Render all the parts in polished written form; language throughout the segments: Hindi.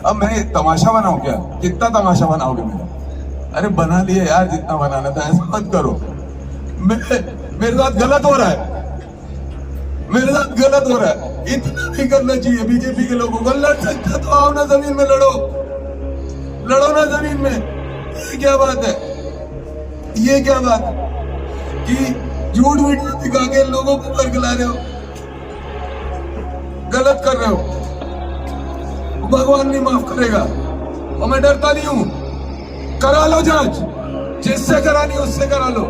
अब मैं तमाशा बनाऊं क्या? कितना तमाशा बनाओगे मेरा? अरे बना लिए यार, जितना बनाना था। ऐसा मत करो। मेरे साथ गलत हो रहा है, मेरे साथ गलत हो रहा है। इतना नहीं करना चाहिए बीजेपी के लोगों को। लड़ सकते तो आओ ना जमीन में, लड़ो, लड़ो ना जमीन में। ये क्या बात है? ये क्या बात है कि झूठ वीडियो दिखा के लोगों को बरगला रहे हो, गलत कर रहे हो। भगवान नहीं माफ करेगा और मैं डरता नहीं हूं। करा लो जांच, जिससे करानी उससे करा लो,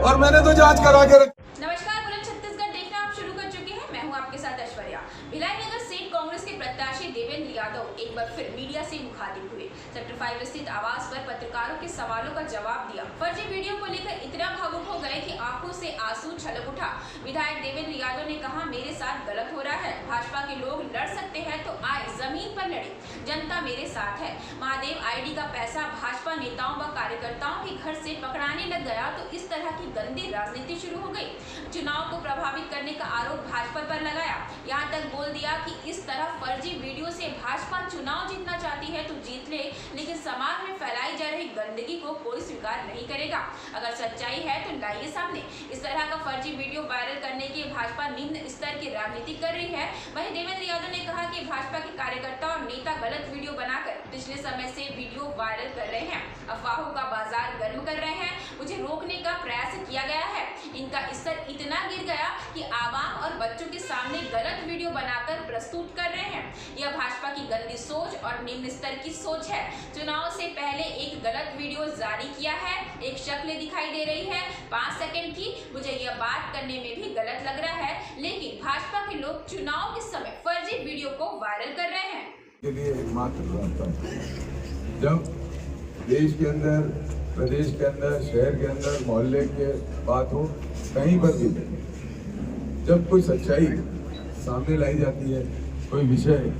और मैंने तो जांच करा के नमस्कार, बुलंद छत्तीसगढ़ देखना आप शुरू कर चुके हैं। मैं हूं आपके साथ ऐश्वर्या। भिलाई नगर सीट कांग्रेस के प्रत्याशी देवेंद्र यादव एक बार फिर मीडिया से मुखातिब हुए। सेक्टर 5 स्थित आवास पर पत्रकारों के सवालों का जवाब दिया। फर्जी वीडियो को लेकर इतना भावुक हो गए कि आंखों से आंसू छलक उठा। विधायक देवेंद्र यादव ने कहा, मेरे साथ गलत हो रहा है। भाजपा के लोग लड़ सकते हैं तो आए जमीन पर लड़े, जनता मेरे साथ है। महादेव आईडी का पैसा भाजपा नेताओं व कार्यकर्ताओं के घर से पकड़ाने लग गया तो इस तरह की गंदी राजनीति शुरू हो गई। चुनाव को प्रभावित करने का आरोप भाजपा पर लगाया। यहाँ तक बोल दिया कि इस तरह फर्जी वीडियो से भाजपा चुनाव जीतना चाहती है तो जीत ले, लेकिन समाज में फैलाई जा रही गंदगी को कोई स्वीकार नहीं करेगा। अगर सच्चाई है तो लाइए सामने। इस तरह का फर्जी वीडियो वायरल करने की भाजपा निम्न स्तर की राजनीति कर रही है। वहीं देवेंद्र यादव ने कहा कि भाजपा के कार्यकर्ता और नेता गलत वीडियो बनाकर पिछले समय से वीडियो वायरल कर रहे हैं, अफवाहों का बाजार गर्म कर रहे हैं। मुझे रोकने का प्रयास किया गया है। इनका स्तर इतना गिर गया कि आवाम और बच्चों के सामने गलत वीडियो बनाकर प्रस्तुत कर रहे हैं। यह भाजपा की गंदी सोच और निम्न स्तर की सोच है। चुनाव से पहले एक गलत वीडियो जारी किया है, एक शक्ल दिखाई दे रही है 5 सेकंड की। मुझे यह बात करने में भी गलत लग रहा है, लेकिन भाजपा के लोग चुनाव के समय फर्जी वीडियो को वायरल कर रहे हैं। के लिए एकमात्र रास्ता है। जब देश के अंदर, प्रदेश के अंदर, शहर के अंदर, मोहल्ले के बात हो, कहीं पर भी जब कोई सच्चाई सामने लाई जाती है, कोई विषय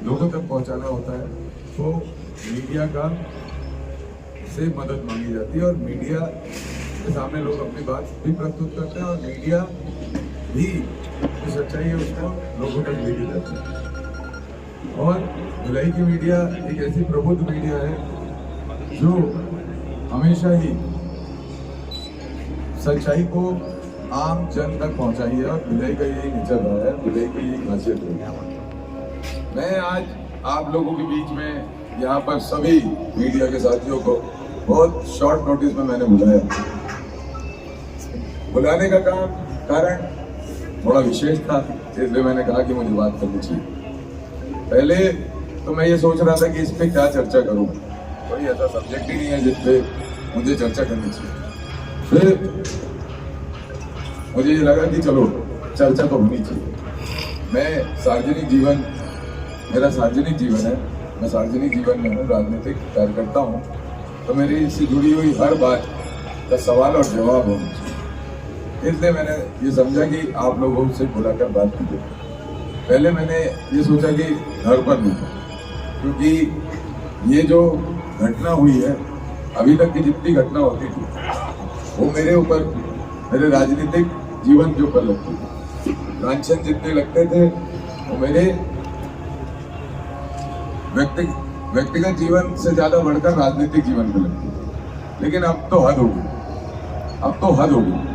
लोगों तक पहुंचाना होता है, तो मीडिया का से मदद मांगी जाती है और मीडिया के सामने लोग अपनी बात भी प्रस्तुत करते हैं और मीडिया भी जो सच्चाई है उसको लोगों तक लेके जाती है। और भिलाई की मीडिया एक ऐसी प्रबुद्ध मीडिया है जो हमेशा ही सच्चाई को आम जन तक पहुंचाई है और भिलाई का यही नेचर रहा है, भिलाई की यही खासियत रही है। मैं आज आप लोगों के बीच में यहाँ पर सभी मीडिया के साथियों को बहुत शॉर्ट नोटिस में मैंने बुलाया। बुलाने का कारण थोड़ा विशेष था, इसलिए मैंने कहा कि मुझे बात करनी चाहिए। पहले तो मैं ये सोच रहा था कि इस पे क्या चर्चा करूं, कोई ऐसा सब्जेक्ट ही नहीं है जिस पे मुझे चर्चा करनी चाहिए। फिर मुझे ये लगा कि चलो चर्चा तो होनी चाहिए। मैं सार्वजनिक जीवन, मेरा सार्वजनिक जीवन है, मैं सार्वजनिक जीवन में हूँ, राजनीतिक कार्यकर्ता हूँ, तो मेरी इससे जुड़ी हुई हर बात का सवाल और जवाब होना चाहिए। इसलिए मैंने ये समझा कि आप लोगों से बुलाकर बात की। पहले मैंने ये सोचा कि घर पर नहीं, क्योंकि ये जो घटना हुई है, अभी तक की जितनी घटना होती थी वो मेरे ऊपर, मेरे राजनीतिक जीवन के ऊपर लगती थी। लांछन जितने लगते थे वो मेरे व्यक्तिगत जीवन से ज्यादा बढ़कर राजनीतिक जीवन पे लगती थी। लेकिन अब तो हद हो गई, अब तो हद हो गई।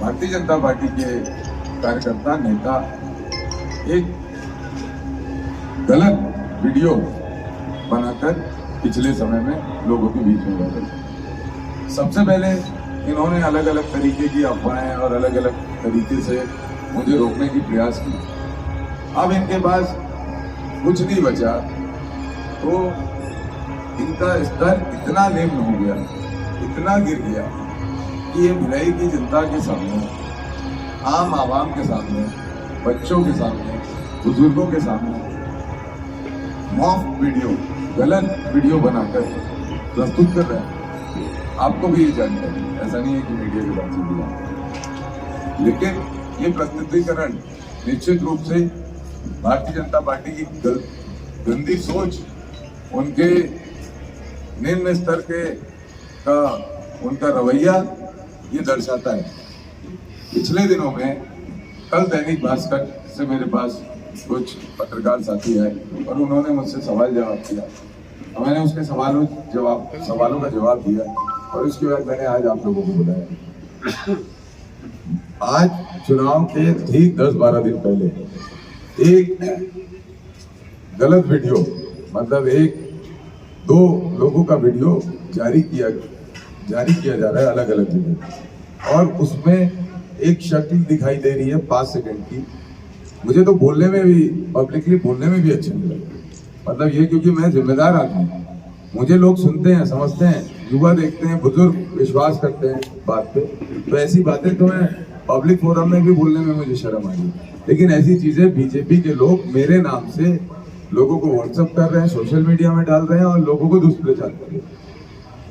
भारतीय जनता पार्टी के कार्यकर्ता, नेता एक गलत वीडियो बनाकर पिछले समय में लोगों के बीच में वायरल। सबसे पहले इन्होंने अलग अलग तरीके की अफवाहें और अलग अलग तरीके से मुझे रोकने की प्रयास की। अब इनके पास कुछ नहीं बचा, तो इनका स्तर इतना निम्न हो गया, इतना गिर गया कि ये भिलाई की जनता के सामने, आम आवाम के सामने, बच्चों के सामने, बुजुर्गों के सामने मॉफ वीडियो, गलत वीडियो बनाकर प्रस्तुत कर रहे हैं। आपको भी ये जानकारी, ऐसा नहीं है कि मीडिया के बात से दिया, लेकिन ये प्रस्तुतिकरण निश्चित रूप से भारतीय जनता पार्टी की गंदी सोच, उनके निम्न स्तर के का उनका रवैया ये दर्शाता है। पिछले दिनों में कल दैनिक भास्कर से मेरे पास कुछ पत्रकार साथी आए और उन्होंने मुझसे सवाल जवाब किया और मैंने उसके सवालों का जवाब दिया और उसके बाद मैंने आज आप लोगों को बुलाया। आज चुनाव के ठीक 10-12 दिन पहले एक गलत वीडियो, मतलब एक दो लोगों का वीडियो जारी किया जा रहा है, अलग अलग वीडियो, और उसमें एक शक्ल दिखाई दे रही है 5 सेकंड की। मुझे तो बोलने में भी, पब्लिकली बोलने में भी अच्छा नहीं लगता। मतलब ये क्योंकि मैं जिम्मेदार आदमी हूँ, मुझे लोग सुनते हैं, समझते हैं, युवा देखते हैं, बुजुर्ग विश्वास करते हैं बात पे, तो ऐसी बातें तो मैं पब्लिक फोरम में भी बोलने में मुझे शर्म आ रही है। लेकिन ऐसी चीजें बीजेपी के लोग मेरे नाम से लोगों को व्हाट्सएप कर रहे हैं, सोशल मीडिया में डाल रहे हैं और लोगों को दुष्प्रचार कर रहे हैं।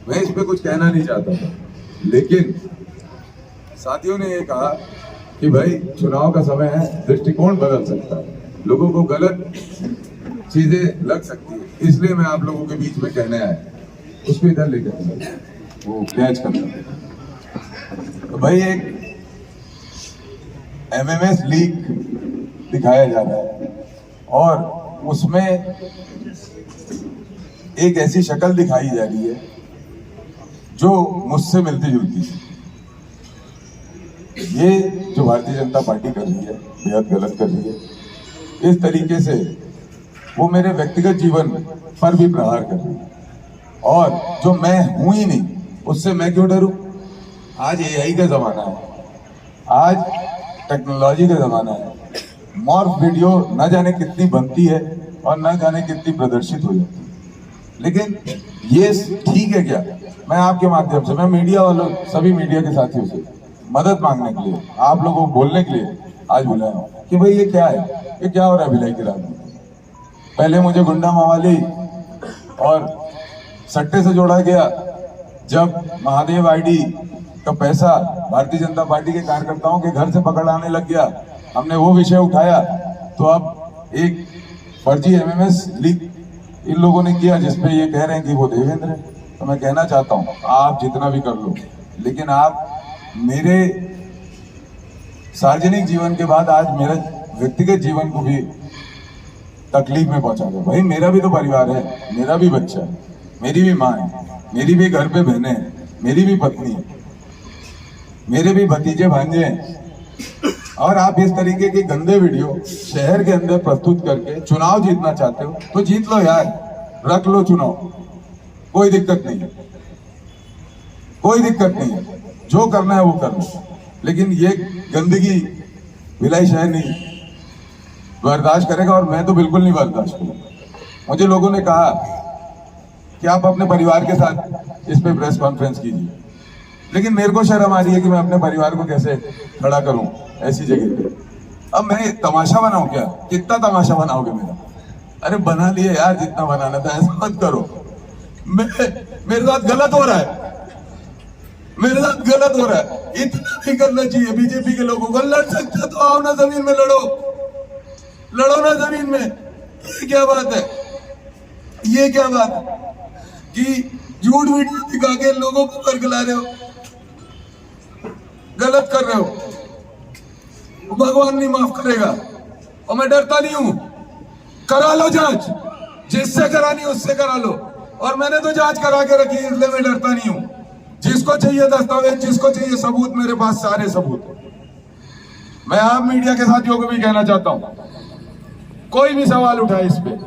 मैं इस पे कुछ कहना नहीं चाहता था, लेकिन साथियों ने ये कहा कि भाई चुनाव का समय है, दृष्टिकोण बदल सकता है, लोगों को गलत चीजें लग सकती है, इसलिए मैं आप लोगों के बीच में कहने आया। उसको इधर लेकर वो कैच करना। तो भाई एक एमएमएस लीक दिखाया जा रहा है और उसमें एक ऐसी शक्ल दिखाई जा रही है जो मुझसे मिलती जुलती है। ये जो भारतीय जनता पार्टी कर रही है बेहद गलत कर रही है। इस तरीके से वो मेरे व्यक्तिगत जीवन पर भी प्रहार कर रही है और जो मैं हूं ही नहीं उससे मैं क्यों डरूं। आज एआई का जमाना है, आज टेक्नोलॉजी का जमाना है। मॉर्फ वीडियो न जाने कितनी बनती है और न जाने कितनी प्रदर्शित हो जाती है, लेकिन ये ठीक है क्या? मैं आपके माध्यम से, मैं मीडिया वालों, सभी मीडिया के साथियों से मदद मांगने के लिए, आप लोगों को बोलने के लिए आज बुलाया हूं कि भाई ये क्या है, ये क्या हो रहा है भिलाई की रात में। पहले मुझे गुंडा मवाली और सट्टे से जोड़ा गया, जब महादेव आईडी का पैसा भारतीय जनता पार्टी के कार्यकर्ताओं के घर से पकड़ आने लग गया, हमने वो विषय उठाया, तो अब एक फर्जी एमएमएस लीक इन लोगों ने किया जिसपे ये कह रहे हैं कि वो देवेंद्र है। तो मैं कहना चाहता हूं, आप जितना भी कर लो, लेकिन आप मेरे सार्वजनिक जीवन के बाद आज मेरे व्यक्तिगत जीवन को भी तकलीफ में पहुंचा दो। भाई मेरा भी तो परिवार है, मेरा भी बच्चा है, मेरी भी माँ है, मेरी भी घर पे बहनें हैं, मेरी भी पत्नी है, मेरे भी भतीजे भांजे हैं, और आप इस तरीके के गंदे वीडियो शहर के अंदर प्रस्तुत करके चुनाव जीतना चाहते हो तो जीत लो यार, रख लो चुनाव, कोई दिक्कत नहीं है, कोई दिक्कत नहीं है, जो करना है वो कर लो। लेकिन ये गंदगी भिलाई शहर नहीं बर्दाश्त करेगा और मैं तो बिल्कुल नहीं बर्दाश्त करूंगा। मुझे लोगों ने कहा कि आप अपने परिवार के साथ इस पे प्रेस कॉन्फ्रेंस कीजिए, लेकिन मेरे को शर्म आ रही है कि मैं अपने परिवार को कैसे खड़ा करूं ऐसी जगह पे। अब मैं तमाशा बनाऊं क्या? कितना तमाशा बनाओगे मेरा? अरे बना लिए यार, जितना बनाना था, ऐसा मत करो। मेरे साथ गलत हो रहा है, मेरे साथ गलत हो रहा है, इतना नहीं करना चाहिए। बीजेपी के लोगों को लड़ सकते तो आओ ना जमीन में लड़ो, लड़ो ना जमीन में। ये क्या बात है, ये क्या बात है कि झूठ वीडियो दिखा के लोगों को करगला रहे हो, गलत कर रहे हो। भगवान नहीं माफ करेगा और मैं डरता नहीं हूं। करा लो जांच, जिससे करानी उससे करा लो, और मैंने तो जांच करा के रखी, इसलिए मैं डरता नहीं हूं। जिसको चाहिए दस्तावेज, जिसको चाहिए सबूत, मेरे पास सारे सबूत है। मैं आप मीडिया के साथियों को भी कहना चाहता हूं, कोई भी सवाल उठाए इस पे,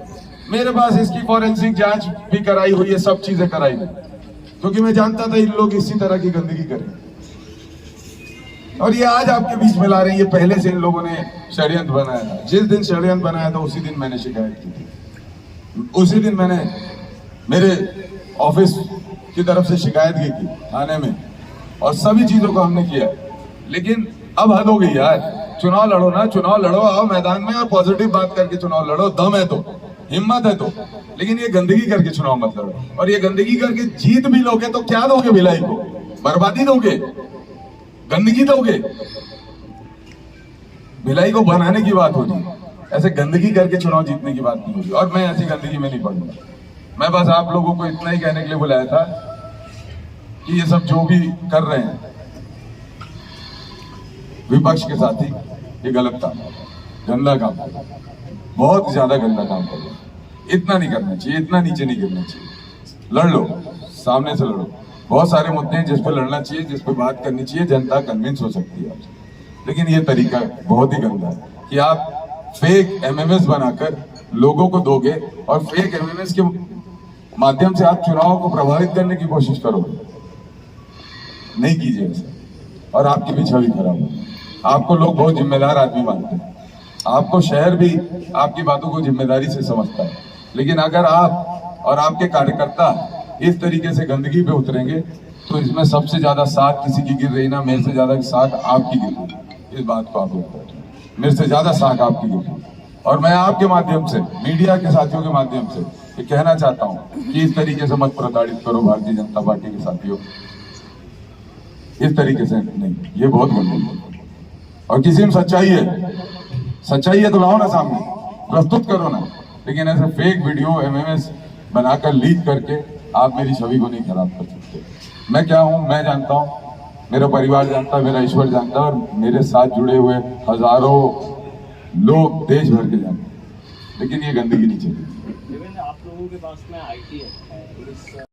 मेरे पास इसकी फॉरेंसिक जांच भी कराई हुई है, सब चीजें कराई हुई, क्योंकि मैं जानता था इन लोग इसी तरह की गंदगी करें। और ये आज आपके बीच में ला रहे हैं, ये पहले से इन लोगों ने षड्यंत्र बनाया था। जिस दिन षड्यंत्र बनाया था उसी दिन मैंने शिकायत की थी, उसी दिन मैंने मेरे ऑफिस की तरफ से शिकायत की थी थाने में, और सभी चीजों को हमने किया। लेकिन अब हद हो गई यार, चुनाव लड़ो ना, चुनाव लड़ो, आओ मैदान में और पॉजिटिव बात करके चुनाव लड़ो, दम है तो, हिम्मत है तो। लेकिन ये गंदगी करके चुनाव मत लड़ो, और ये गंदगी करके जीत भी लोगे तो क्या दोगे भिलाई को? बर्बादी दोगे, गंदगी दोगे। भिलाई को बनाने की बात होगी, ऐसे गंदगी करके चुनाव जीतने की बात नहीं होगी, और मैं ऐसी गंदगी में नहीं पड़ूंगा। मैं बस आप लोगों को इतना ही कहने के लिए बुलाया था कि ये सब जो भी कर रहे हैं विपक्ष के साथी, ये गलत काम, गंदा काम। बहुत ज्यादा गंदा काम कर रहे हैं। इतना नहीं करना चाहिए, इतना नीचे नहीं गिरना चाहिए। लड़ लो, सामने से लड़ो। बहुत सारे मुद्दे हैं जिस पर लड़ना चाहिए, जिस पर बात करनी चाहिए, जनता कन्विंस हो सकती है आपसे। लेकिन ये तरीका बहुत ही गंदा है कि आप फेक एमएमएस बनाकर लोगों को दोगे और फेक एमएमएस के माध्यम से आप चुनाव को प्रभावित करने की कोशिश करोगे। नहीं कीजिए ऐसा, और आपकी भी छवि खराब होगी। आपको लोग बहुत जिम्मेदार आदमी मानते हैं, आपको शहर भी आपकी बातों को जिम्मेदारी से समझता है। लेकिन अगर आप और आपके कार्यकर्ता इस तरीके से गंदगी पे उतरेंगे तो इसमें सबसे ज्यादा साख किसी की गिर रही ना, मेरे से ज्यादा साख आपकी गिर रही। इस बात को आप लोग बैठे, मेरे से ज्यादा साख आपकी गिर रही। और मैं आपके माध्यम से, मीडिया के साथियों के माध्यम से ये कहना चाहता हूं कि इस तरीके से मत प्रताड़ित करो भारतीय जनता पार्टी के साथियों। इस तरीके से नहीं, ये बहुत गंदी है। और किसी में सच्चाई है तो लाओ ना सामने, प्रस्तुत करो ना। लेकिन ऐसे फेक वीडियो एमएमएस बनाकर लीक करके आप मेरी छवि को नहीं खराब कर सकते। मैं क्या हूं मैं जानता हूं, मेरा परिवार जानता है, मेरा ईश्वर जानता है, और मेरे साथ जुड़े हुए हजारों लोग देश भर के जानते हैं। लेकिन ये गंदगी नहीं चाहिए। आप लोगों के पास में आईटी है, पुलिस